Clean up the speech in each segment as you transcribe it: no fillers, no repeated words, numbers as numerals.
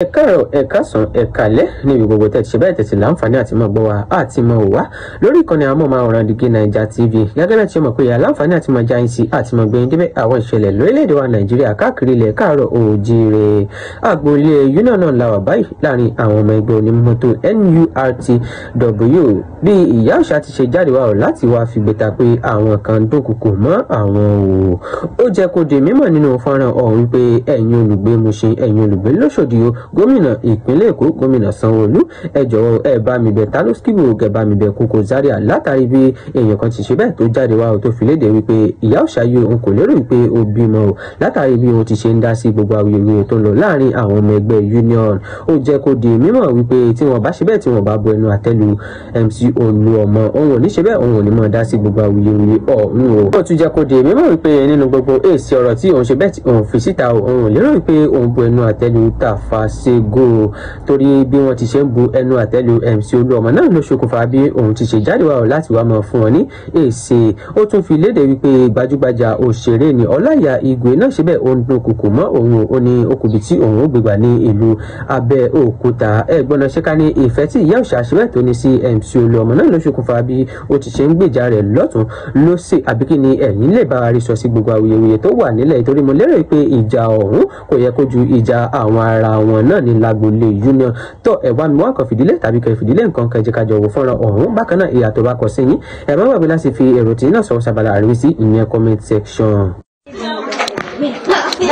Ẹ̀káàárọ̀, ẹ̀káàsán, ẹ̀káalẹ́ níbi gbogbo tẹ́ ti ṣe bẹ́ẹ̀ tẹ̀sí láǹfààní àti máa gbọ́ wa àti máa wò wá lórí ìkànnì amóhùnmáwòrán Digi Naija TV. Gẹ́gẹ́ bẹ́ẹ̀ tí ó mọ̀ pé láǹfààní àti máa já yín sí àti máa gbé yín débẹ̀ àwọn ìṣẹ̀lẹ̀ lórílẹ̀‐èdè wa Nàìjíríà káàkiri ilẹ̀ káàárọ̀ oòjíire. Agboolé union náà la wà báyìí láàrin àwọn ọmọ ẹgbẹ́ onímọ́tò NURTW bí ìyá òòṣà ti ṣe jáde wá láti wá fi gbẹ̀ta pé àwọn kan dúnkùkù mọ́ àwọn o. Ó jẹ́ kó di mímọ̀ nínú fọ́nrán ọ̀hún pé ẹ̀yin olùgbé Mushin, ẹ̀yin olùgbé Lóṣòdì o, gómìnà ìpínlẹ̀ Èkó gómìnà Sanwó-Olú ẹ jọ̀wọ́ ẹ bá mi bẹ̀ Taloskibo kẹ bá mi bẹ̀ Koko Zaria látàrí bí èèyàn kan ti ṣe bẹ́ẹ̀ tó jáde wá tó fi léde wípé ìyá òòṣà yìí òun kò lérò wípé ó bímọ o látàrí bí òun ti ṣe ń dá sí gbogbo awuyewuye tó ń lọ láàrin àwọn ọmọ ẹgbẹ́ union. Ó jẹ́ kó di mímọ̀ wípé tí wọ́n bá ṣe bẹ́ẹ̀ tí wọ́n bá bu ẹnu àtẹ́lu MC Olúọmọ òun ò ní ṣe bẹ́ẹ̀ òun ò ní mọ̀ dá sí gbogbo awuyewuye ọ̀hún o. Ó tún jẹ́ kó di mímọ̀ wípé nínú gbogbo èsì ọ̀rọ̀ tí òun ṣe bẹ́ẹ̀ tí òun fi síta òun ò lérò wípé òun bu ẹnu àtẹ́lu Tafasego torí bí wọ́n ti ṣe ń bu ẹnu àtẹ́lu MC Olúọmọ náà ló ṣokùnfà bí òun ti ṣe jáde wá láti wá máa fún wọn ní èsì. Ó tún fi léde wípé gbajúgbajà òṣèré ni Ọláìyá Igwe náà ṣe bẹ́ẹ̀ ó ń dúnkùkù mọ́ òun ó ní okùnbi tí òun ó gbégbà ní ìlú Abẹ́òkúta. Ẹ̀gbọ́n náà ṣe ká ní ìfẹ́ tí ìyá òòṣà ṣe bẹ́ẹ̀ tó ní sí MC Olúọmọ náà ló ṣokùnfà bí ó ti ṣe ń gbèjà rẹ̀ lọ́tún lósì àbí kí ni ẹ̀yin lè bá wa rí sọ sí gbogbo awuyewuye tó wà nílẹ̀ torí mo lérò pé ìjà ọ̀hún kò yẹ kó ju ìjà àwọn ara wọn náà ní lágboolé union tó ẹ̀wá mi wá kan fìdílé tàbí kẹ́ fìdílé nǹkan kẹjẹ kájọ wò fọ́nrán ọ̀hún. Bákan náà ìyàtọ̀ bá kọ sí yín ẹ má gbàgbé láti fi èrò tí náà sọ̀rọ̀ sábàlá àríwísí ìyẹn comment section.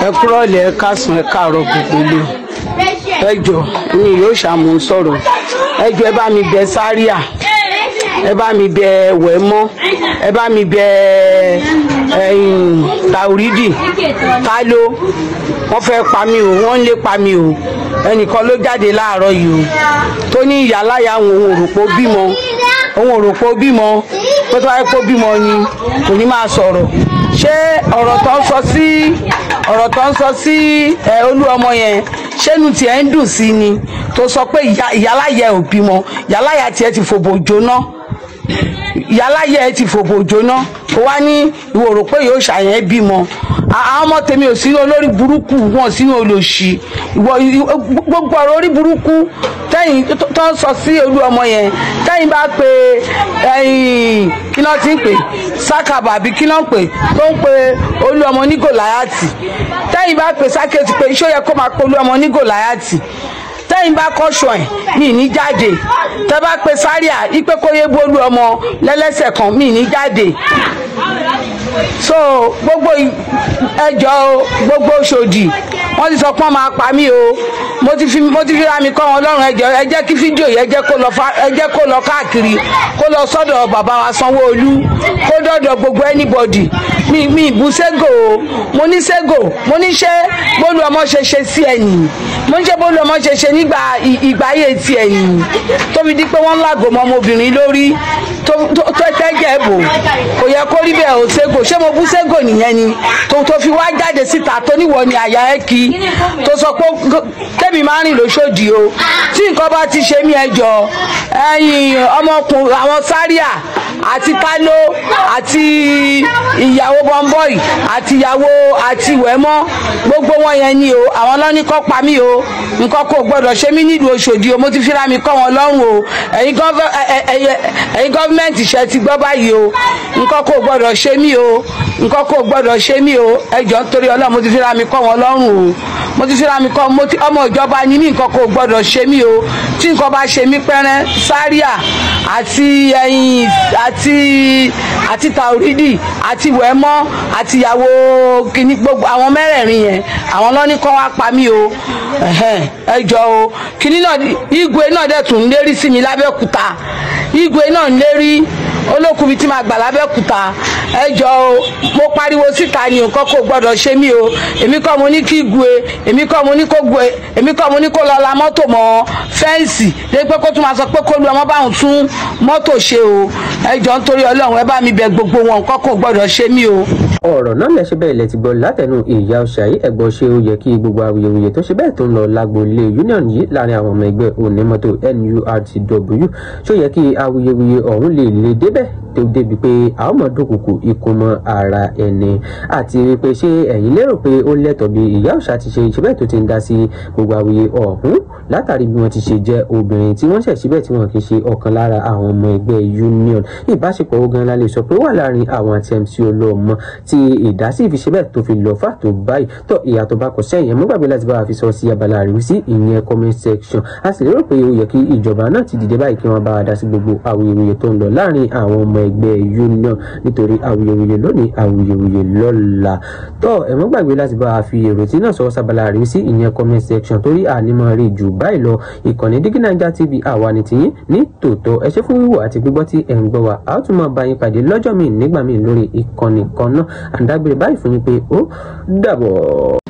Ẹ kúrọ̀lẹ́ ẹ káàsán ẹ káàárọ̀ gbogbo ilé ẹ jọ̀ọ́ ni yóò ṣàmù sọ̀rọ̀ ẹ jọ̀ọ́ ẹ bá mi bẹ̀ Zaria ẹ bá mi bẹ̀ Wẹ̀mọ́ ẹ bá mi bẹ̀ Taoridi Kalo wọ́n fẹ́ pa mí o wọ́n lè pa mí o ẹnìkan ló jáde láàárọ̀ yìí o tó ní ìyáláyà òun òròpó bímọ òun òròpó bímọ tó tó wáyé kó bímọ ni kò ní máa sọ̀rọ̀ ṣé ọ̀rọ̀ tó ń sọ sí Olúọmọ yẹn ṣẹ́nu tiẹ̀ ń dùn sí ni tó sọ pé ìyáláyà ò bímọ ìyáláyà tiẹ̀ ti fòbò jóná ìyáláyà ẹ ti fòbò jóná kó wá ní ìwọ rò pé yóò ṣàyẹn bímọ àwọn ọmọ tèmi ò sínú olórí burúkú wọn sínú olóṣì gbogbo ọ̀rọ̀ orí burúkú tẹ́yìn tó ń sọ sí Olúọmọ yẹn tẹ́yìn bá pe kí ló ti ń pè Sákàbà àbí kí ló ń pè tó ń pe Olúọmọ ní Gòláyàtì tẹ́yìn bá pe Sákètì pé iṣó yẹ kó máa pe Olúọmọ ní Gòláyàtì tẹ́yìn bá kọ́ṣọ́ ẹ̀ mi ní jáde tẹ́ bá pe Zaria ipe kó yé bó Olúọmọ lẹ́lẹ́sẹ̀ kan mi ní jáde so gbogbo ẹjọ́ gbogbo Òṣòdì wọ́n ti sọ pé wọ́n máa pa mí o mo ti fi ra mi kọ́ wọn lọ́rùn ẹjọ́ ẹ jẹ́ kí fídíò yẹn ẹ jẹ́ kó lọ káàkiri kó lọ sọ́dọ̀ bàbá wa Sanwó-Olú kó dọ́dọ̀ gbogbo anybody mi ìbú ségò o mo ní ségò mo ní ṣé bólúọmọ ṣe sí ẹ̀yìn mo ní ṣé bólúọmọ ṣe nígbà ìgbáyé ti ẹ̀yìn tóbi di pé wọ́n ń lágò mọ́ ọmọbìnrin lórí tó tẹ́jẹ̀ bò kò yẹ kó rí bẹ́ẹ̀ o ségò ṣé mo bú ségò nìyẹn ni tó fi wá jáde síta tó níwọ ni àyà ẹ kí tó sọ pé tẹ́mi máa ń rìn lóṣòdì o tí nǹkan bá ti ṣe mí ẹjọ́ ẹ̀yin ọmọkùnrin àwọn Zaria àti Kalo àti ìyàwó Bọ́ńbọ́ì àti ìyàwó àti Wẹ̀mọ́ gbogbo wọn yẹn ni o àwọn lọ́ní kọ́ pa mí o nǹkan kò gbọ́dọ̀ ṣe mí nílùú Òṣòdì o mo ti fira mi kọ́ wọn lọ́rùn o ẹ̀yin gọ́fíńmẹ̀ntì ṣe ti gbọ́ báyìí o nǹkan kò gbọ́dọ̀ ṣe mí o nǹkan kò gbọ́dọ̀ ṣe mí o ẹjọ́ nítorí Ọlọ́run mo ti fira mi kọ́ wọn lọ́rùn o mo ti fira mi kọ́ ọmọ ìjọba ni mí nǹkan kò gbọ́dọ̀ ṣe mí o tí nǹkan bá ṣe mí pẹ́rẹ́ Zaria àti ẹ̀yin àti Taoridi àti Wẹ̀mọ́ àti ìyàwó kìíní gbogbo àwọn mẹ́rẹ̀ẹ̀rin yẹn àwọn lọ́ní kọ́ wá pa mí o ẹjọ́ o kìíní náà Igwe náà dẹ̀ tún lérí sí mi l'Abẹ́òkúta Igwe náà lérí olókùnrin tí máa gbà l'Abẹ́òkúta ẹjọ́ o mo pariwo síta ni nǹkan kò gbọ́dọ̀ ṣe mí o èmi kọ́ mo ní kí Igwe èmi kọ́ mo ní kó lọ la mọ́tò mọ́ fẹ́ǹsì lé pé kó tún máa sọ pé kó lu ọmọ báwọn tún mọ́tò ṣe o ẹjọ́ nítorí Ọlọ́run ẹ bá mi bẹ̀ gbogbo wọn nǹkan kò gbọ́dọ̀ ṣe mí o. ọ̀rọ̀ náà lẹ́sẹ̀ bẹ́ẹ̀ lẹ ti gbọ́ látẹnu ìyá Ọ̀ṣàyí ẹ̀gbọ́n ṣé ó yẹ kí gbogbo awuyewuye tó ṣe bẹ́ẹ̀ tó ń lọ lágbo ilé union yìí láàrin àwọn ọmọ ẹgbẹ́ onímọ́tò NURTW ṣó yẹ kí awuyewuye ọ̀hún lè débẹ̀ tó débi pé a ó mọ̀ dúnkùkù ikú mọ́ ara ẹni àti wípé ṣé ẹ̀yin lérò pé ó lẹ́tọ̀ọ́ bí ìyá Ọ̀ṣà ti ṣe ìṣẹ́bẹ̀ tó ti ń dá sí gbogbo awuye ọ̀hún látàrí bí wọ́n ti ṣe jẹ́ obìnrin tí wọ́n ṣẹ̀ síbẹ̀ tí wọ́n kì í ṣe ọ̀kan lára àwọn ọmọ ẹgbẹ́ union ìbáṣepọ̀ ogun la lè sọ pé wà láàrin àwọn àti MC Olúọmọ tí ìdásí ìfiṣẹ́bẹ̀ tó fi lọ fà tó báyìí tó ìyá tó bá kọ sẹ́yìn ẹ̀mú gbàgbé láti bá wa fi sọ sí abala àríwísí ìyẹn comment section a sì lérò pé ó yẹ kí ìjọba náà ti dìde báyìí kí wọ́n bá wa dá sí gbogbo awuyewuye tó ń lọ láàrin àwọn ọmọ ẹgbẹ́ union nítorí awuyewuye lónìí awuyewuye lọ́la tó ẹ̀mú gbàgbé láti bá wa fi èrò tí náà sọ sábàlá àríwísí ìyẹn comment section torí ànímọ́ rí jù báyìí lọ ìkànnì Dígí Naija TV àwa ni tiyín ní tòótọ́ ẹ ṣé fún wíwò àti gbígbọ́ tí ẹ̀ ń gbọ́ wa a ó tún máa bá yín pàdé lọ́jọ́ míì nígbà míì lórí ìkànnì kan náà àǹdágbére báyìí fún yín pé ó dàbọ̀.